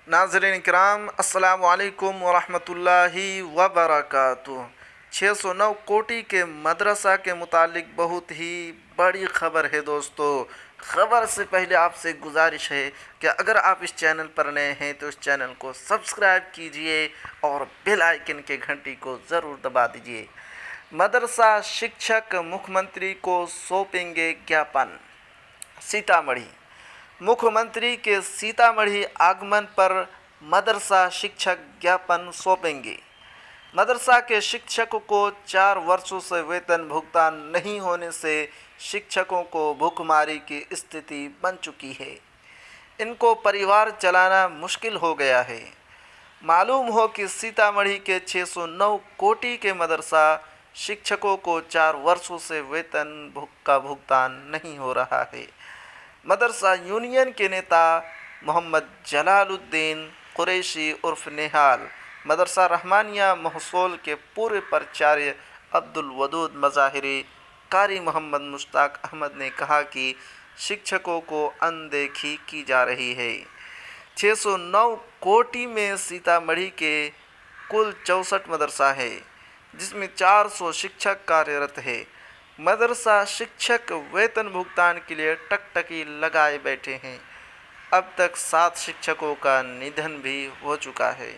नाज़रीन किराम, अस्सलाम वालेकुम वरहमतुल्लाहि वबरकातुह। 609 कोटि के मदरसा के मुतालिक बहुत ही बड़ी ख़बर है दोस्तों। ख़बर से पहले आपसे गुजारिश है कि अगर आप इस चैनल पर नए हैं तो इस चैनल को सब्सक्राइब कीजिए और बेल आइकन के घंटी को ज़रूर दबा दीजिए। मदरसा शिक्षक मुख्यमंत्री को सौंपेंगे ज्ञापन। सीतामढ़ी। मुख्यमंत्री के सीतामढ़ी आगमन पर मदरसा शिक्षक ज्ञापन सौंपेंगे। मदरसा के शिक्षकों को 4 वर्षों से वेतन भुगतान नहीं होने से शिक्षकों को भूखमरी की स्थिति बन चुकी है। इनको परिवार चलाना मुश्किल हो गया है। मालूम हो कि सीतामढ़ी के 609 कोटि के मदरसा शिक्षकों को 4 वर्षों से वेतन का भुगतान नहीं हो रहा है। मदरसा यूनियन के नेता मोहम्मद जलालुद्दीन कुरैशी उर्फ नेहाल, मदरसा रहमानिया महसूल के पूर्व प्राचार्य अब्दुल वदूद मज़ाहिरी, कारी मोहम्मद मुश्ताक अहमद ने कहा कि शिक्षकों को अनदेखी की जा रही है। 609 कोटि में सीतामढ़ी के कुल 64 मदरसा है, जिसमें 400 शिक्षक कार्यरत है। मदरसा शिक्षक वेतन भुगतान के लिए टकटकी लगाए बैठे हैं। अब तक 7 शिक्षकों का निधन भी हो चुका है।